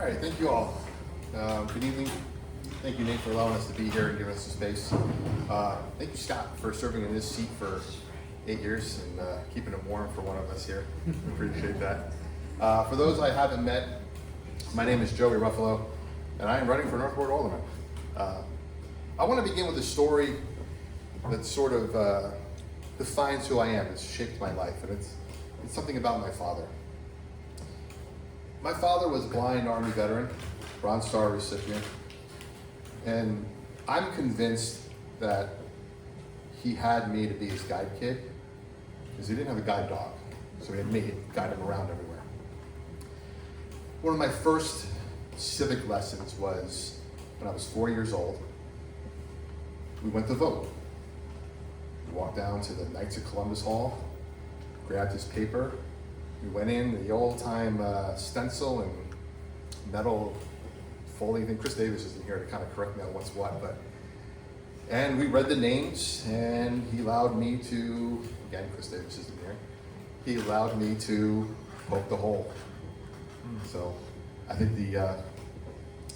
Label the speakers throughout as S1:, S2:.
S1: right, thank you all. Good evening. Thank you, Nate, for allowing us to be here and giving us the space. Thank you, Scott, for serving in this seat for 8 years and keeping it warm for one of us here. Appreciate that. For those I haven't met, my name is Joey Ruffalo, and I am running for North Ward Alderman. I want to begin with a story that sort of defines who I am. It's shaped my life, and it's something about my father. My father was a blind Army veteran, Bronze Star recipient, and I'm convinced that he had me to be his guide kid, because he didn't have a guide dog, so he had me guide him around everywhere. One of my first civic lessons was when I was 4 years old. We went to vote. We walked down to the Knights of Columbus Hall, grabbed his paper. We went in, the old-time stencil and metal folding thing. Chris Davis isn't here to kind of correct me on what's what, and we read the names, and he allowed me to, again, Chris Davis isn't here, he allowed me to poke the hole. So I think the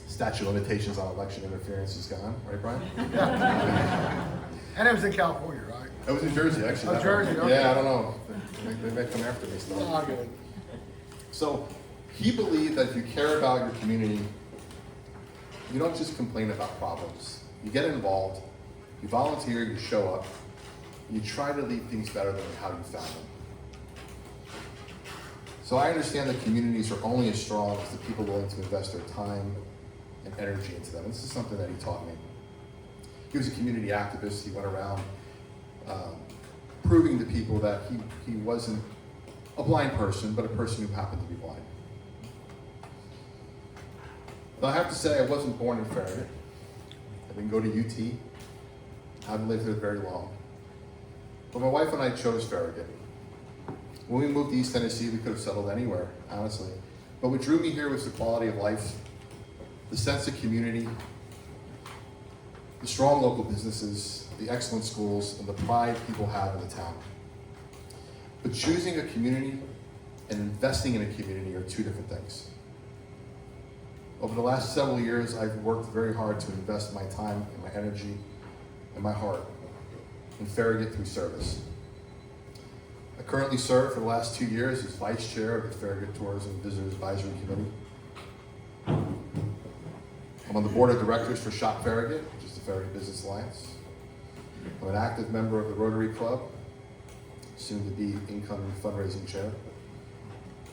S1: statute of limitations on election interference is gone, right, Brian?
S2: Yeah. And it was in California, right?
S1: It was in Jersey, actually.
S2: Oh, Jersey, okay.
S1: Yeah, I don't know. They may come after me still.
S2: Oh, good.
S1: So he believed that if you care about your community, you don't just complain about problems. You get involved, you volunteer, you show up, and you try to leave things better than how you found them. So I understand that communities are only as strong as the people willing to invest their time and energy into them. And this is something that he taught me. He was a community activist. He went around proving to people that he wasn't a blind person, but a person who happened to be blind. But I have to say, I wasn't born in Farragut. I didn't go to UT. I haven't lived here very long. But my wife and I chose Farragut. When we moved to East Tennessee, we could have settled anywhere, honestly. But what drew me here was the quality of life, the sense of community, the strong local businesses, the excellent schools, and the pride people have in the town. But choosing a community and investing in a community are two different things. Over the last several years, I've worked very hard to invest my time and my energy and my heart in Farragut through service. I currently serve for the last 2 years as vice chair of the Farragut Tourism Visitors Advisory Committee. I'm on the board of directors for Shop Farragut, which is the Farragut Business Alliance. I'm an active member of the Rotary Club, soon to be incoming fundraising chair.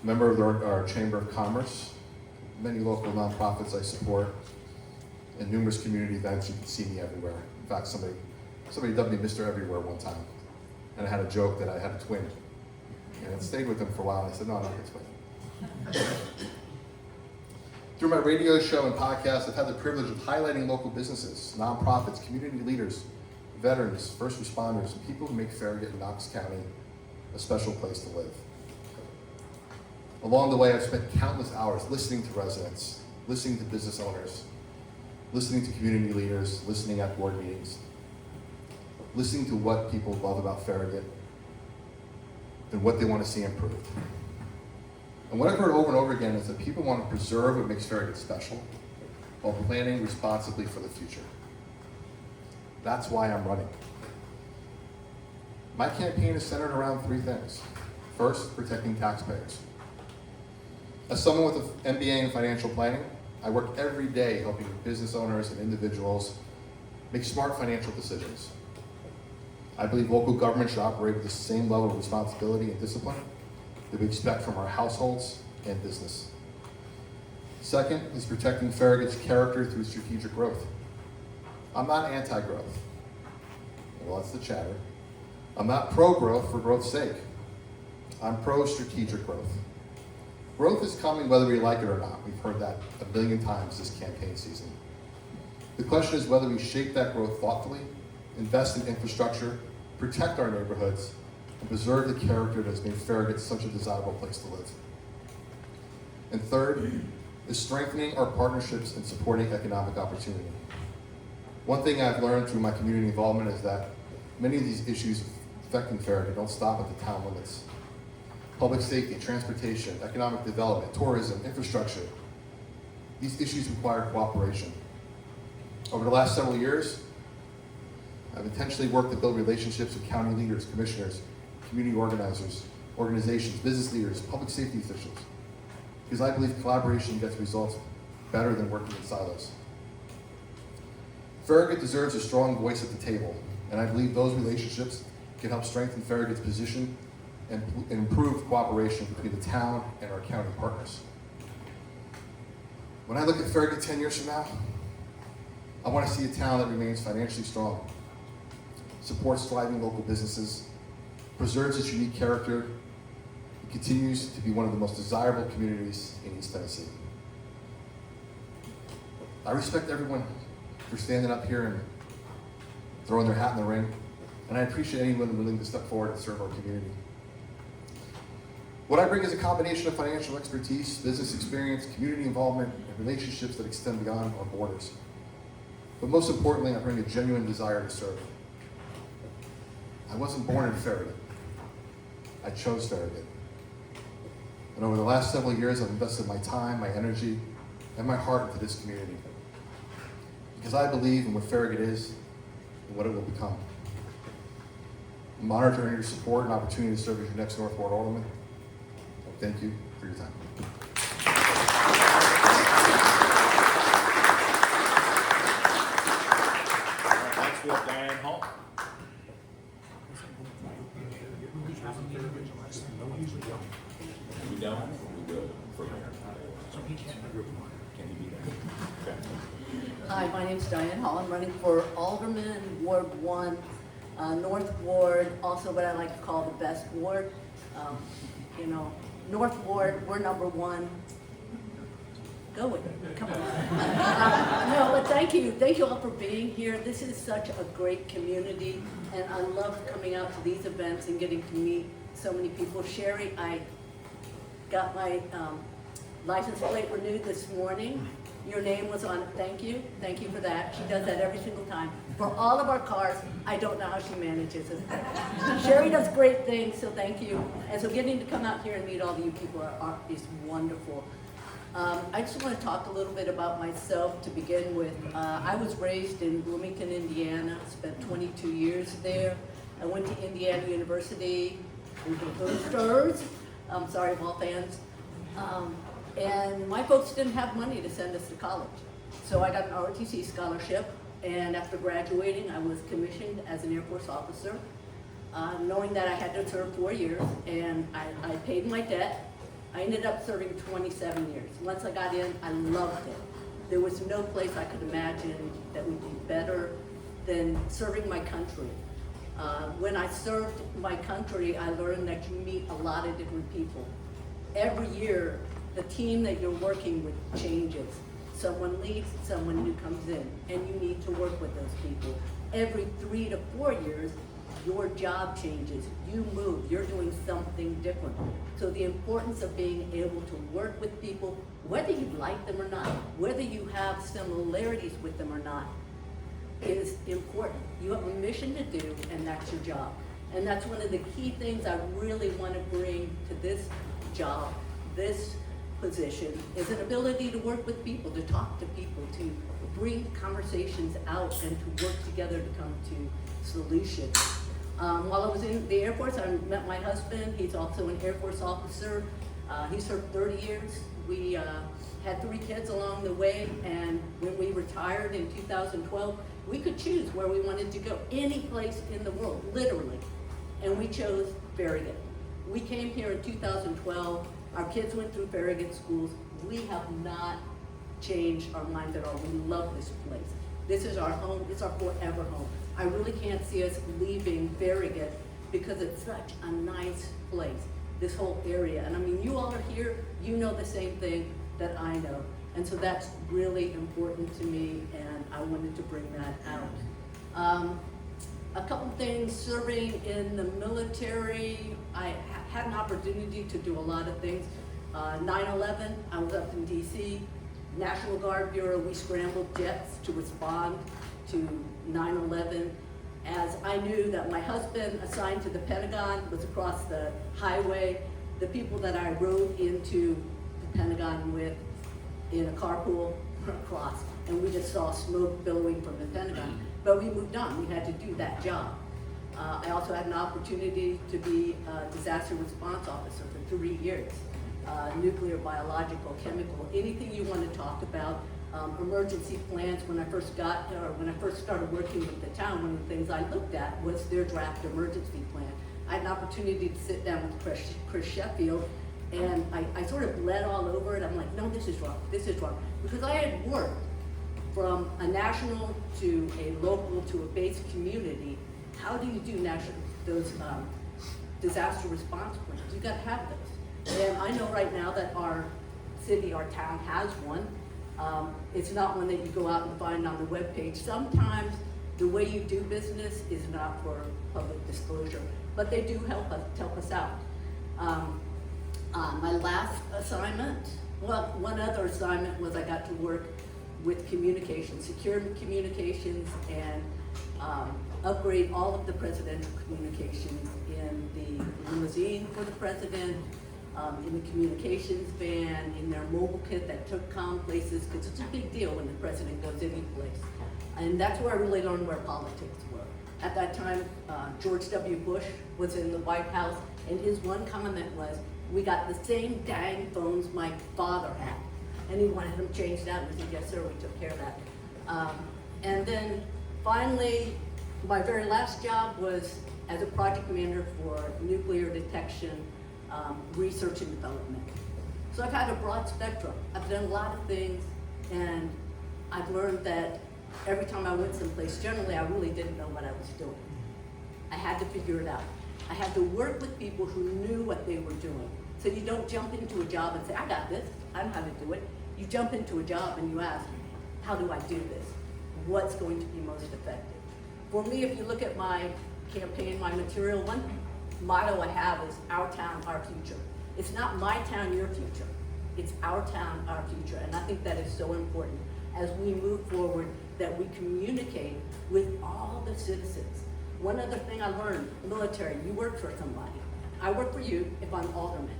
S1: Member of our Chamber of Commerce, many local nonprofits I support, and numerous community events. You can see me everywhere. In fact, somebody dubbed me Mr. Everywhere one time, and I had a joke that I had a twin, and it stayed with them for a while. And I said, no, I'm not a twin. Through my radio show and podcast, I've had the privilege of highlighting local businesses, nonprofits, community leaders, veterans, first responders, and people who make Farragut and Knox County a special place to live. Along the way, I've spent countless hours listening to residents, listening to business owners, listening to community leaders, listening at board meetings, listening to what people love about Farragut and what they want to see improved. And what I've heard over and over again is that people want to preserve what makes Farragut special while planning responsibly for the future. That's why I'm running. My campaign is centered around three things. First, protecting taxpayers. As someone with an MBA in financial planning, I work every day helping business owners and individuals make smart financial decisions. I believe local government should operate with the same level of responsibility and discipline that we expect from our households and business. Second is protecting Farragut's character through strategic growth. I'm not anti-growth. Well, that's the chatter. I'm not pro-growth for growth's sake. I'm pro-strategic growth. Growth is coming whether we like it or not. We've heard that a billion times this campaign season. The question is whether we shape that growth thoughtfully, invest in infrastructure, protect our neighborhoods, and preserve the character that has made Farragut such a desirable place to live. And third is strengthening our partnerships and supporting economic opportunity. One thing I've learned through my community involvement is that many of these issues affecting Farragut don't stop at the town limits. Public safety, transportation, economic development, tourism, infrastructure. these issues require cooperation. Over the last several years, I've intentionally worked to build relationships with county leaders, commissioners, community organizers, organizations, business leaders, public safety officials, because I believe collaboration gets results better than working in silos. Farragut deserves a strong voice at the table, and I believe those relationships can help strengthen Farragut's position and improve cooperation between the town and our county partners. When I look at Farragut 10 years from now, I want to see a town that remains financially strong, supports thriving local businesses, preserves its unique character, and continues to be one of the most desirable communities in East Tennessee. I respect everyone for standing up here and throwing their hat in the ring, and I appreciate anyone willing to step forward and serve our community. What I bring is a combination of financial expertise, business experience, community involvement, and relationships that extend beyond our borders. But most importantly, I bring a genuine desire to serve. I wasn't born in Farragut. I chose Farragut. And over the last several years, I've invested my time, my energy, and my heart into this community. Because I believe in what Farragut is and what it will become. I'm honored to earn your support and opportunity to serve as your next North Ward Alderman. Thank you for your time.
S3: Next we have Dian Hall. We don't? We will for Mayor. Can he be there? Okay.
S4: Hi, my name's Dian Hall. I'm running for Alderman, Ward 1, North Ward, also what I like to call the best ward. North Ward, we're number 1. Go with it, come on. No, but thank you all for being here. This is such a great community, and I love coming out to these events and getting to meet so many people. Sherry, I got my license plate renewed this morning. Your name was on it. Thank you for that. She does that every single time. For all of our cars, I don't know how she manages it. Sherry does great things, so thank you. And so getting to come out here and meet all of you people is wonderful. I just want to talk a little bit about myself to begin with. I was raised in Bloomington, Indiana, spent 22 years there. I went to Indiana University, Boosters, sorry, ball fans. And my folks didn't have money to send us to college. So I got an ROTC scholarship, and after graduating, I was commissioned as an Air Force officer, knowing that I had to serve 4 years, and I paid my debt. I ended up serving 27 years. Once I got in, I loved it. There was no place I could imagine that would be better than serving my country. When I served my country, I learned that you meet a lot of different people. Every year, the team that you're working with changes. Someone leaves, someone new comes in, and you need to work with those people. Every 3 to 4 years, your job changes, you move, you're doing something different. So the importance of being able to work with people, whether you like them or not, whether you have similarities with them or not, is important. You have a mission to do, and that's your job. And that's one of the key things I really want to bring to this job, this position, is an ability to work with people, to talk to people, to bring conversations out, and to work together to come to solutions. While I was in the Air Force, I met my husband. He's also an Air Force officer. He served 30 years. We had 3 kids along the way, and when we retired in 2012, we could choose where we wanted to go, any place in the world, literally, and we chose Farragut. We came here in 2012. Our kids went through Farragut schools. We have not changed our mind at all. We love this place. This is our home. It's our forever home. I really can't see us leaving Farragut because it's such a nice place, this whole area. And I mean, you all are here, you know the same thing that I know. And so that's really important to me, and I wanted to bring that out. A couple things, serving in the military, I had an opportunity to do a lot of things. 9/11, I was up in DC, National Guard Bureau, we scrambled jets to respond to 9/11. As I knew that my husband, assigned to the Pentagon, was across the highway, the people that I rode into the Pentagon with, in a carpool across, and we just saw smoke billowing from the Pentagon. But we moved on. We had to do that job. I also had an opportunity to be a disaster response officer for 3 years. Nuclear, biological, chemical, anything you want to talk about. Emergency plans. When I first started working with the town, one of the things I looked at was their draft emergency plan. I had an opportunity to sit down with Chris Sheffield, and I sort of bled all over it. I'm like, no, this is wrong, because I had worked from a national to a local to a base community. How do you do those disaster response plans? You got to have those. And I know right now that our city, our town has one. It's not one that you go out and find on the webpage. Sometimes the way you do business is not for public disclosure, but they do help us out. My last assignment, well, one other assignment was I got to work with communications, secure communications, and upgrade all of the presidential communications in the limousine for the president, in the communications van, in their mobile kit that took comm places, because it's a big deal when the president goes any place. And that's where I really learned where politics were. At that time, George W. Bush was in the White House, and his one comment was, we got the same dang phones my father had. And he wanted them changed out, and I said, yes, sir, we took care of that. And then finally, my very last job was as a project manager for nuclear detection, research and development. So I've had a broad spectrum. I've done a lot of things, and I've learned that every time I went someplace, generally I really didn't know what I was doing. I had to figure it out. I had to work with people who knew what they were doing. So you don't jump into a job and say, I got this, I know how to do it. You jump into a job and you ask, how do I do this? What's going to be most effective? For me, if you look at my campaign, my material, one motto I have is our town, our future. It's not my town, your future. It's our town, our future. And I think that is so important as we move forward, that we communicate with all the citizens. One other thing I learned, military, you work for somebody. I work for you if I'm alderman.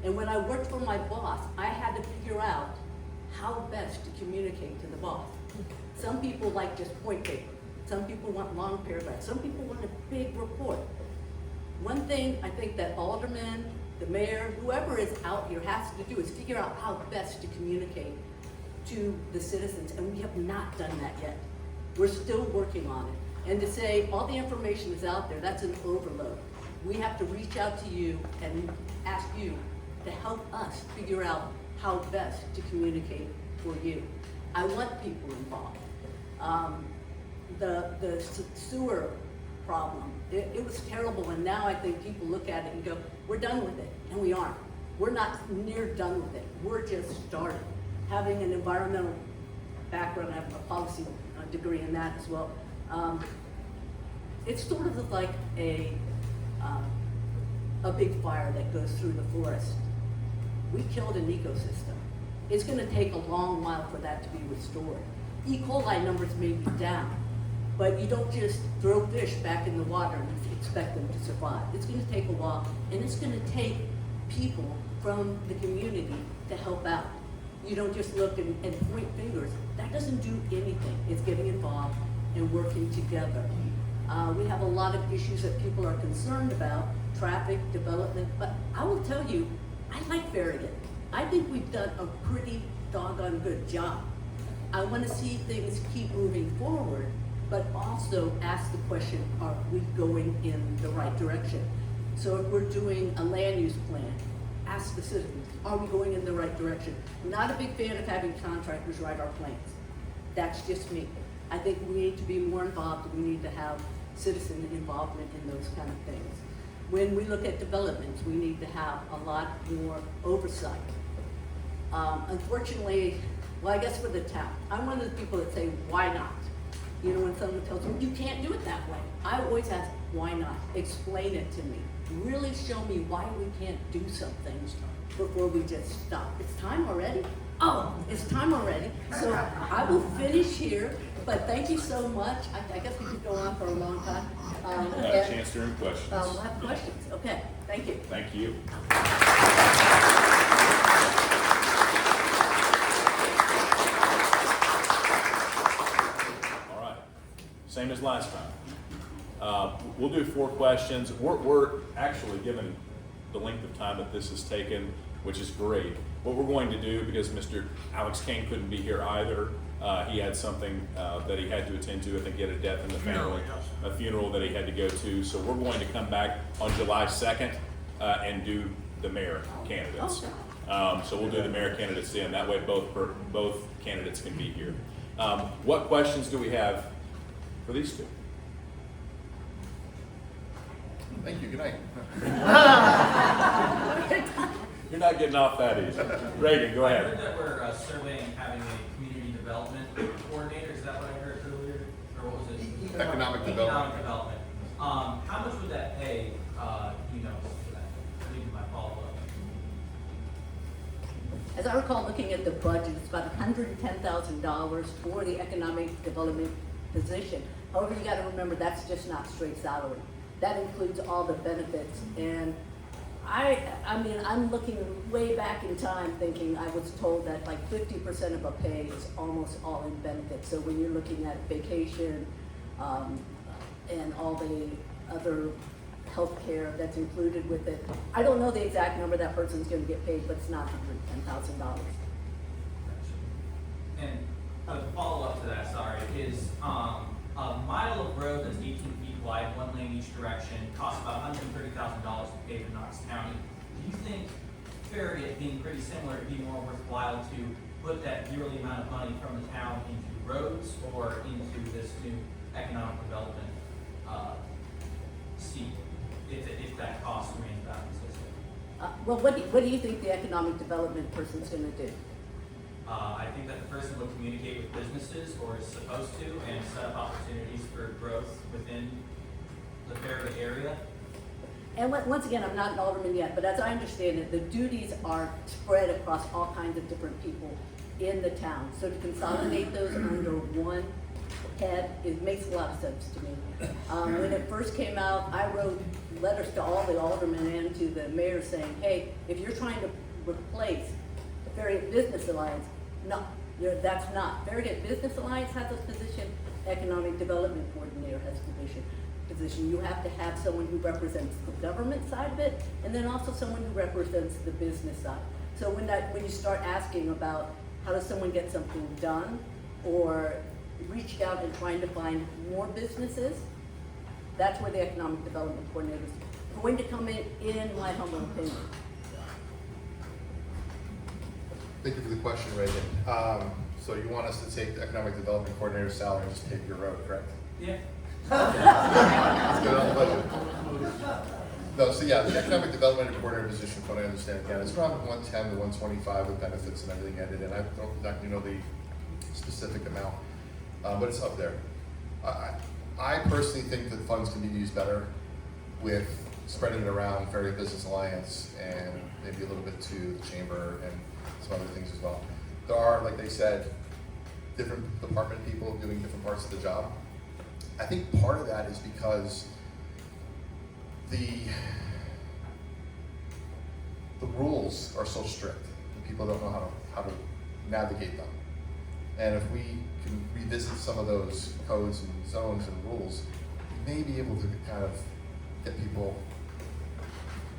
S4: And when I worked for my boss, I had to figure out how best to communicate to the boss. Some people like just point paper. Some people want long paragraphs. Some people want a big report. One thing I think that aldermen, the mayor, whoever is out here has to do is figure out how best to communicate to the citizens, and we have not done that yet. We're still working on it. And to say all the information is out there, that's an overload. We have to reach out to you and ask you to help us figure out how best to communicate for you. I want people involved. The sewer problem, it was terrible, and now I think people look at it and go, we're done with it, and we aren't. We're not near done with it. We're just starting. Having an environmental background, I have a policy degree in that as well. It's sort of like a big fire that goes through the forest. We killed an ecosystem. It's going to take a long while for that to be restored. E. coli numbers may be down, but you don't just throw fish back in the water and expect them to survive. It's going to take a while, and it's going to take people from the community to help out. You don't just look and point fingers. That doesn't do anything. It's getting involved and working together. We have a lot of issues that people are concerned about, traffic, development, but I will tell you, I like Farragut. I think we've done a pretty doggone good job. I want to see things keep moving forward, but also ask the question, are we going in the right direction? So if we're doing a land use plan, ask the citizens, are we going in the right direction? Not a big fan of having contractors write our plans. That's just me. I think we need to be more involved, and we need to have citizen involvement in those kind of things. When we look at developments, we need to have a lot more oversight. Unfortunately, well, I guess for the town, I'm one of the people that say, why not? You know, when someone tells me, you can't do it that way, I always ask, why not? Explain it to me. Really show me why we can't do some things before we just stop. It's time already? Oh, it's time already. So I will finish here, but thank you so much. I guess we could go on for a long time.
S3: We'll have a chance to earn questions.
S4: We'll have questions. Okay, thank you.
S3: Thank you. last time. We'll do 4 questions. We're actually, given the length of time that this has taken, which is great, what we're going to do, because Mr. Alex Kane couldn't be here either, he had something that he had to attend to. I think he had a death in the family, a funeral that he had to go to. So we're going to come back on July 2nd and do the mayor candidates. So we'll do the mayor candidates then. That way both candidates can be here. What questions do we have for these two?
S1: Thank you, good night.
S3: You're not getting off that easy. Reagan, go
S5: I
S3: ahead.
S5: heard that we're surveying having a community development coordinator. Is that what I heard earlier? Or what was it?
S1: Economic development.
S5: Economic development. How much would that pay, do you know, for that? I need my follow-up.
S4: As I recall, looking at the budget, it's about $110,000 for the economic development position. However, you gotta remember, that's just not straight salary. That includes all the benefits. And I mean, I'm looking way back in time thinking I was told that like 50% of a pay is almost all in benefits. So when you're looking at vacation, and all the other health care that's included with it, I don't know the exact number that person's gonna get paid, but it's not $110,000.
S5: And a follow-up to that, sorry, is a mile of road that's 18 feet wide, 1 lane each direction, costs about $130,000 to pave in Knox County. Do you think Farragut, being pretty similar, it'd be more worthwhile to put that yearly amount of money from the town into roads or into this new economic development seat, if that cost remains about consistent?
S4: Well, what do you think the economic development person's gonna do?
S5: I think that the person will communicate with businesses, or is supposed to, and set up opportunities for growth within the Farragut area.
S4: And once again, I'm not an alderman yet, but as I understand it, the duties are spread across all kinds of different people in the town. So to consolidate those under one head, it makes a lot of sense to me. When it first came out, I wrote letters to all the aldermen and to the mayor saying, hey, if you're trying to replace the Farragut Business Alliance, no, that's not. Farragut Business Alliance has a position, Economic Development Coordinator has a position. You have to have someone who represents the government side of it, and then also someone who represents the business side. So when you start asking about how does someone get something done, or reach out and trying to find more businesses, that's where the Economic Development Coordinator is going to come in my humble opinion.
S1: Thank you for the question, Reagan. So you want us to take the economic development coordinator's salary and just take your road, correct?
S5: Yeah.
S1: Let's get on the budget. No, so yeah, the economic development coordinator position, from what I understand, again, it's around 110 to 125 with benefits and everything added in. I don't exactly know the specific amount, but it's up there. I personally think that funds can be used better with spreading it around Farragut Business Alliance and maybe a little bit to the chamber and some other things as well. There are, like they said, different department people doing different parts of the job. I think part of that is because the rules are so strict and people don't know how to navigate them. And if we can revisit some of those codes and zones and rules, we may be able to kind of get people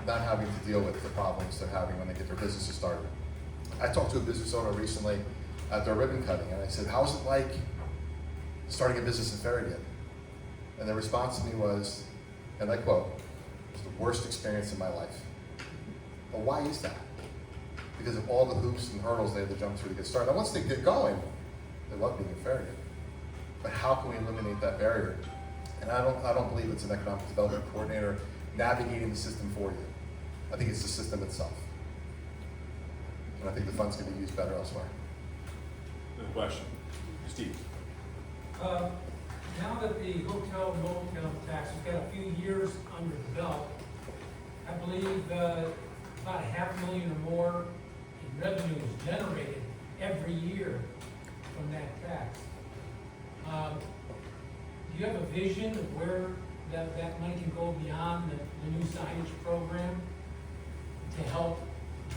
S1: not having to deal with the problems they're having when they get their businesses started. I talked to a business owner recently at their ribbon cutting, and I said, how's it like starting a business in Farragut? And their response to me was, and I quote, "It's the worst experience in my life." Well, why is that? Because of all the hoops and hurdles they have to jump through to get started. Now, once they get going, they love being in Farragut. But how can we eliminate that barrier? And I don't believe it's an economic development coordinator navigating the system for you. I think it's the system itself. And I think the funds can be used better elsewhere.
S3: Good question. Steve.
S6: Now that the hotel motel tax has got a few years under the belt, I believe about $500,000 or more in revenue is generated every year from that tax. Do you have a vision of where that money can go beyond the new signage program to help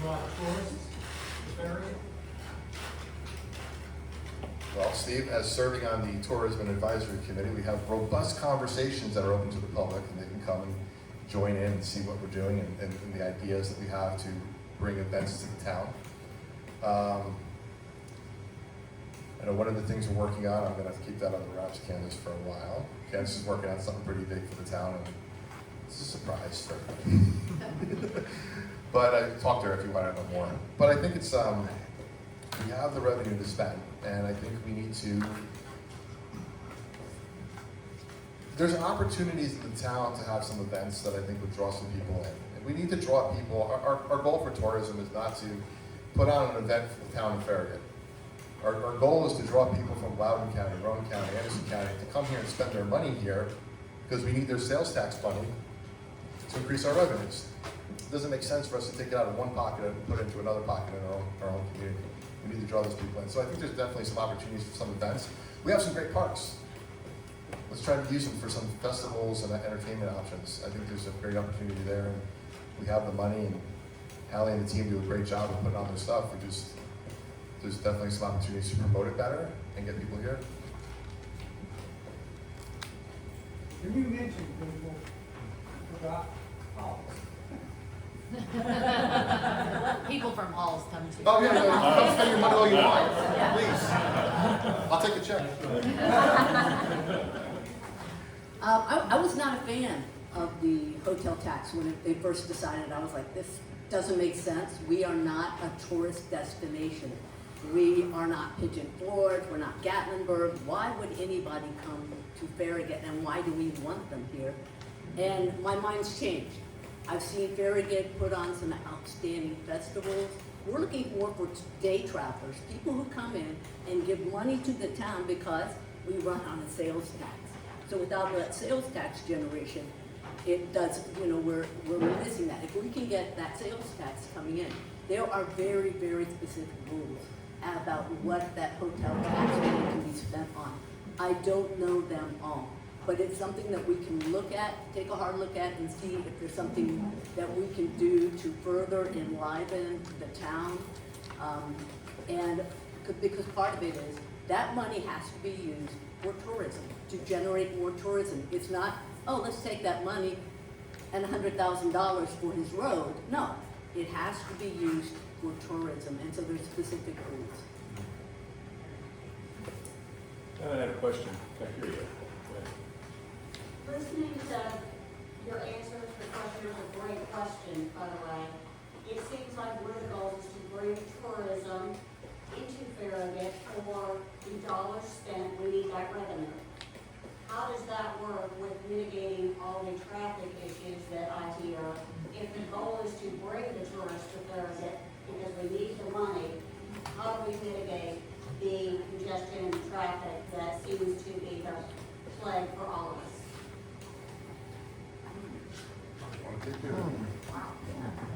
S6: draw tourists to Farragut?
S1: Well, Steve, as serving on the Tourism and Advisory Committee, we have robust conversations that are open to the public, and they can come and join in and see what we're doing and the ideas that we have to bring events to the town. I know one of the things we're working on, I'm gonna have to keep that on the wraps, Candace, for a while. Candace is working on something pretty big for the town, and it's a surprise for everybody. But I talked to her if you want to know more. But I think it's, we have the revenue to spend, and I think we need to, there's opportunities in the town to have some events that I think would draw some people in. And we need to draw people, our goal for tourism is not to put on an event for the town of Farragut. Our goal is to draw people from Loudoun County, Rowan County, Anderson County to come here and spend their money here because we need their sales tax money to increase our revenues. It doesn't make sense for us to take it out of one pocket and put it into another pocket in our own community. We need to draw those people in. So I think there's definitely some opportunities for some events. We have some great parks. Let's try to use them for some festivals and entertainment options. I think there's a great opportunity there, and we have the money, and Hallie and the team do a great job of putting on their stuff. There's definitely some opportunities to promote it better and get people here.
S2: When you mentioned people, I forgot Halls.
S7: People from Halls come to.
S1: Oh, yeah, come spend your money all you want,
S7: Yeah.
S1: please. I'll take a check.
S4: I was not a fan of the hotel tax when they first decided. I was like, this doesn't make sense. We are not a tourist destination. We are not Pigeon Forge, we're not Gatlinburg. Why would anybody come to Farragut, and why do we want them here? And my mind's changed. I've seen Farragut put on some outstanding festivals. We're looking more for day travelers, people who come in and give money to the town because we run on a sales tax. So without that sales tax generation, it does, we're missing that. If we can get that sales tax coming in, there are very, very specific rules about what that hotel tax money can be spent on. I don't know them all, but it's something that we can look at, take a hard look at, and see if there's something that we can do to further enliven the town. And because part of it is that money has to be used for tourism, to generate more tourism. It's not, oh, let's take that money and $100,000 for his road. No, it has to be used for tourism, and so there's specific rules.
S3: I had a question. Here you go.
S8: Listening to your answers to questions, a great question, by the way. It seems like one of the goals is to bring tourism into Farragut. For the dollars spent, we need that revenue. How does that work with mitigating all the traffic issues that I hear? If the goal is to bring the tourists to Farragut because we need the money, how do we mitigate the congestion and traffic that seems to be the plague for all of us?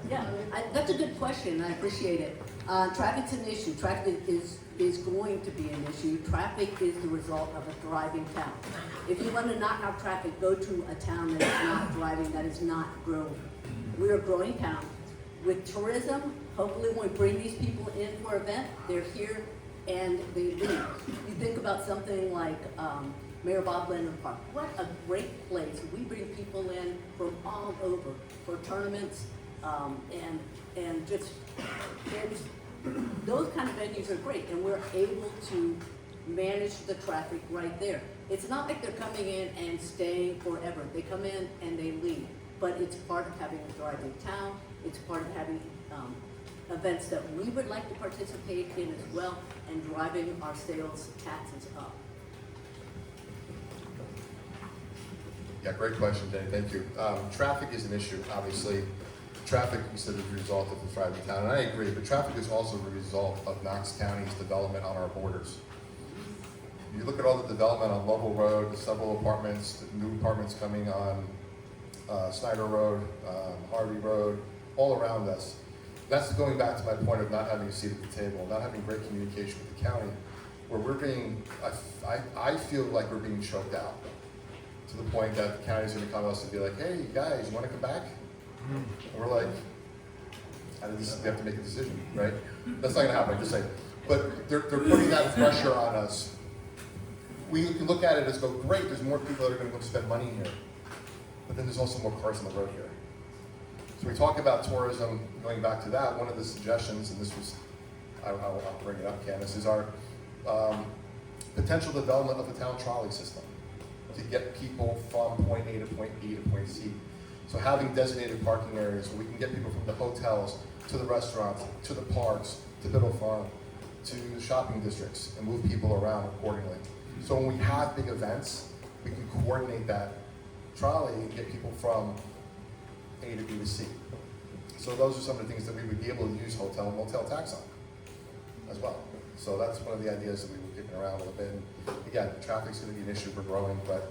S4: Yeah, that's a good question. I appreciate it. Traffic's an issue. Traffic is going to be an issue. Traffic is the result of a thriving town. If you want to not have traffic, go to a town that is not thriving, that is not growing. We're a growing town. With tourism, hopefully when we bring these people in for an event, they're here and they leave. You think about something like Mayor Bob Lennon Park. What a great place. We bring people in from all over for tournaments, and just those kind of venues are great, and we're able to manage the traffic right there. It's not like they're coming in and staying forever. They come in and they leave, but it's part of having a thriving town. It's part of having events that we would like to participate in as well, and driving our sales taxes up.
S1: Yeah, great question, Danny, thank you. Traffic is an issue, obviously. Traffic, you said, is a result of the thriving town, and I agree, but traffic is also a result of Knox County's development on our borders. You look at all the development on Lovell Road, the several apartments, the new apartments coming on Snyder Road, Harvey Road, all around us. That's going back to my point of not having a seat at the table, not having great communication with the county, where we're being, I feel like we're being choked out, to the point that the county's gonna come to us and be like, hey, you guys, you wanna come back? And we're like, we have to make a decision, right? That's not gonna happen, I'm just saying. but they're putting that pressure on us. We can look at it as go, great, there's more people that are gonna go spend money here. But then there's also more cars on the road here. So we talk about tourism, going back to that, one of the suggestions, and this was, I'll bring it up, Candace, is our potential development of a town trolley system to get people from point A to point B to point C. So having designated parking areas where we can get people from the hotels to the restaurants, to the parks, to Biddle Farm, to the shopping districts, and move people around accordingly. So when we have big events, we can coordinate that trolley and get people from A to B to C. So those are some of the things that we would be able to use hotel and motel tax on as well. So that's one of the ideas that we were kicking around a little bit. And again, traffic's gonna be an issue for growing, but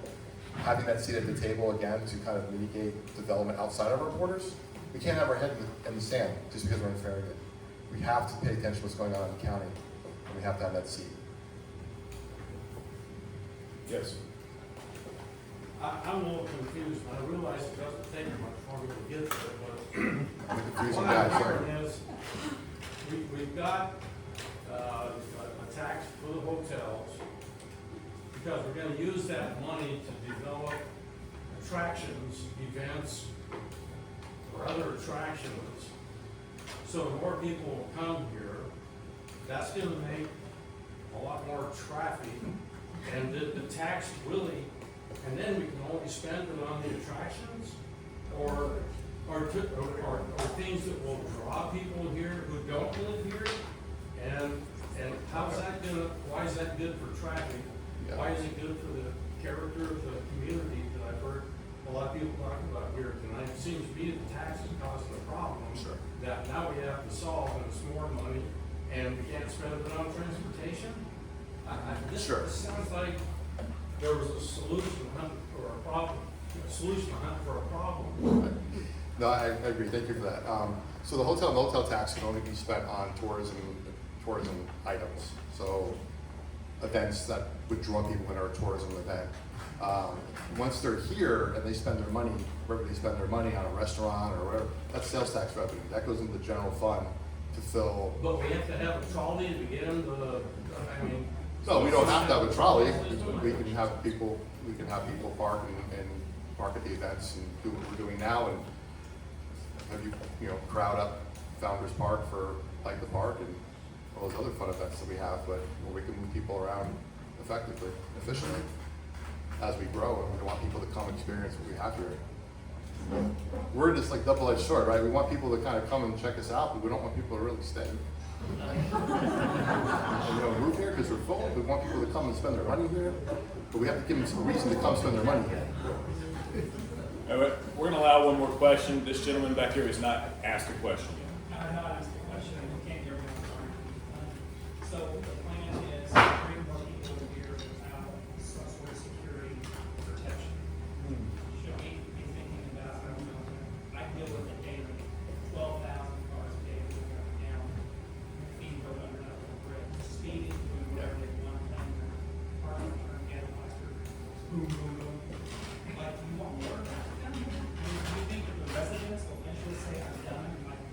S1: having that seat at the table again to kind of mitigate development outside of our borders, we can't have our head in the sand just because we're in Farragut. We have to pay attention to what's going on in the county, and we have to have that seat.
S3: Yes.
S9: I'm a little confused, and I realize it doesn't take much for me to get there, but
S1: I'm a confusing
S9: what
S1: guy,
S9: I'm
S1: sorry.
S9: hearing is, we've got a tax for the hotels, because we're gonna use that money to develop attractions, events, or other attractions. So more people will come here, that's gonna make a lot more traffic, and the tax really, and then we can only spend it on the attractions, or things that will draw people here who don't live here, and how's that gonna, why is that good for traffic?
S1: Yeah.
S9: Why is it good for the character of the community that I've heard a lot of people talking about here tonight? It seems to me that taxes causing a problem.
S1: Sure.
S9: That now we have to solve, and it's more money, and we can't spend it on transportation? This
S1: Sure.
S9: sounds like there was a solution hunt for a problem, for a problem.
S1: No, I agree, thank you for that. So the hotel motel tax can only be spent on tourism items. So events that would draw people in our tourism event. Once they're here and they spend their money, wherever they spend their money on a restaurant or whatever, that's sales tax revenue. That goes into the general fund to fill.
S9: But we have to have a trolley to get into the, I mean.
S1: No, we don't have to have a trolley. We can have people park and park at the events and do what we're doing now and have you know, crowd up Founders Park for Light the Park and all those other fun events that we have, but where we can move people around effectively, efficiently as we grow, and we want people to come experience what we have here. We're just like double-edged sword, right? We want people to kind of come and check us out, but we don't want people to really stay. And we don't move here because we're full. We want people to come and spend their money here, but we have to give them some reason to come spend their money here.
S3: All right, we're gonna allow one more question. This gentleman back here has not asked a question yet.
S10: I'm not asking a question, we can't hear me. So the plan is to bring more people in here without some sort of security protection. Should we be thinking about, I don't know, I deal with a daily, 12,000 cars a day moving up and down, being put under another bridge, speeding, doing whatever they want, and parking, turn, get faster, boom, boom, boom. Like, do you want more of that? I mean, do you think that the residents will eventually say, I'm done, and like,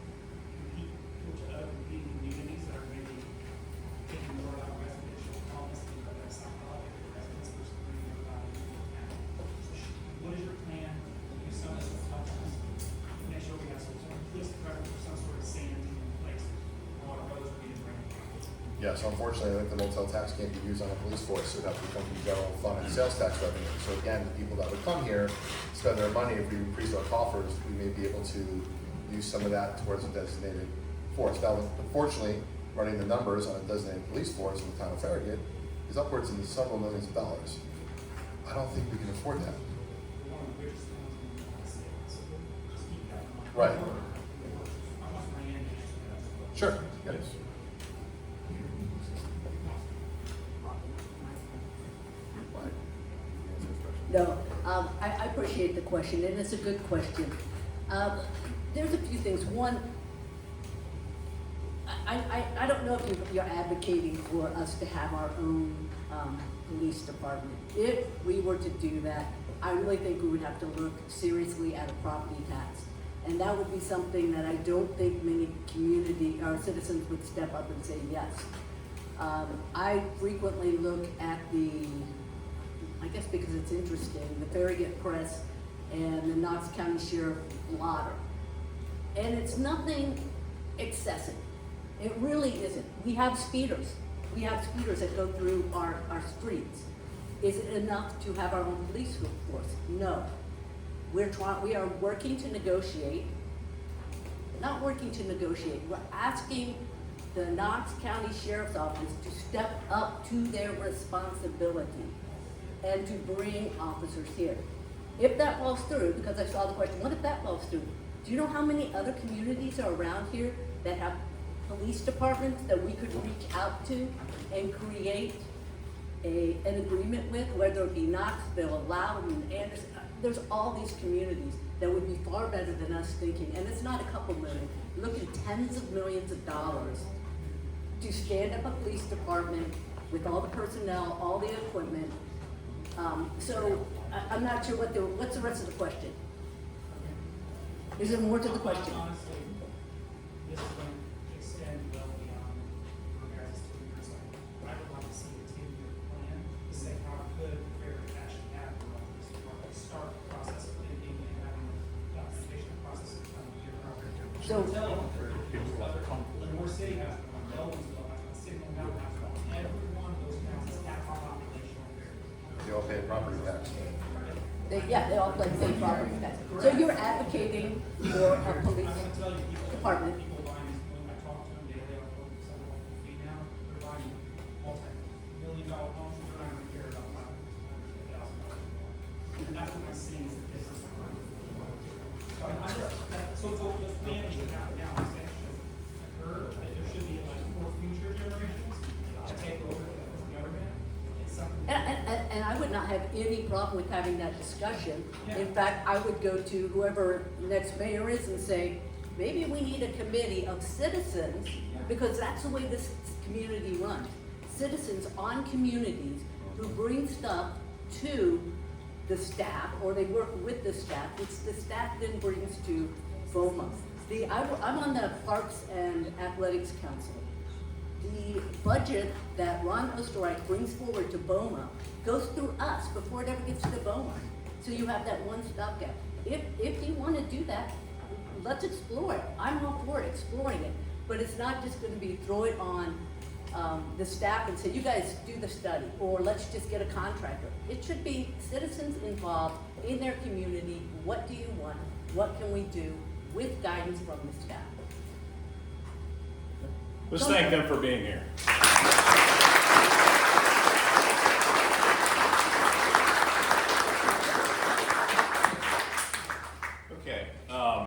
S10: compete with other competing communities that are maybe thinking more about residential policy, whether it's psychology for residents versus thinking more about it in the county? So what is your plan? Use some of this to help us make sure we have some sort of police presence or some sort of sanity in place while our roads are being drained.
S1: Yes, unfortunately, I think the motel tax can't be used on a police force, so it would have to come from general fund and sales tax revenue. So again, the people that would come here, spend their money, if we increase our coffers, we may be able to use some of that towards a designated force. Now, unfortunately, running the numbers on a designated police force in the town of Farragut is upwards in several millions of dollars. I don't think we can afford that.
S10: One of the richest towns in the United States. So just keep that in mind.
S1: Right.
S10: I want to bring in that.
S1: Sure. Yes.
S4: No, I appreciate the question, and it's a good question. There's a few things. One, I don't know if you're advocating for us to have our own police department. If we were to do that, I really think we would have to look seriously at a property tax. And that would be something that I don't think many community or citizens would step up and say yes. I frequently look at I guess because it's interesting, the Farragut Press and the Knox County Sheriff blotter. And it's nothing excessive. It really isn't. We have speeders. We have speeders that go through our streets. Is it enough to have our own police force? No. We are working to negotiate, not working to negotiate, we're asking the Knox County Sheriff's Office to step up to their responsibility and to bring officers here. If that falls through, because I saw the question, what if that falls through? Do you know how many other communities are around here that have police departments that we could reach out to and create an agreement with, whether it be Knoxville, Loudon, Anderson? There's all these communities that would be far better than us thinking, and it's not a couple million, look at tens of millions of dollars to stand up a police department with all the personnel, all the equipment. So I'm not sure what's the rest of the question? Is there more to the question?
S10: Honestly, this is going to extend well beyond regards to years. I would like to see a 10-year plan to say how good Farragut actually have start the process of thinking and having the documentation process of becoming a year.
S4: So-
S10: The more city has one, Melvinsville has one, Signal Mountain has one, every one of those towns has half our population over there.
S1: They all pay property tax.
S4: They all play the same property tax. So you're advocating for a police
S10: I'm gonna tell you,
S4: department.
S10: people buying, when I talk to them daily, I'm focused on what they feed now, they're buying multi-million-dollar homes, they're not gonna care about $500,000. And that's what I'm seeing is the difference. So the plan should happen now, this should occur, that there should be like for future generations to take over the government. It's something.
S4: And I would not have any problem with having that discussion.
S10: Yeah.
S4: In fact, I would go to whoever next mayor is and say, maybe we need a committee of citizens, because that's the way this community runs. Citizens on communities who bring stuff to the staff, or they work with the staff, which the staff then brings to BOMA. I'm on the Parks and Athletics Council. The budget that Ron Osterreich brings forward to BOMA goes through us before it ever gets to BOMA. So you have that one stopgap. If you want to do that, let's explore it. I'm all for exploring it, but it's not just going to be throw it on the staff and say, you guys do the study, or let's just get a contractor. It should be citizens involved in their community. What do you want? What can we do with guidance from the staff?
S3: Let's thank them for being here.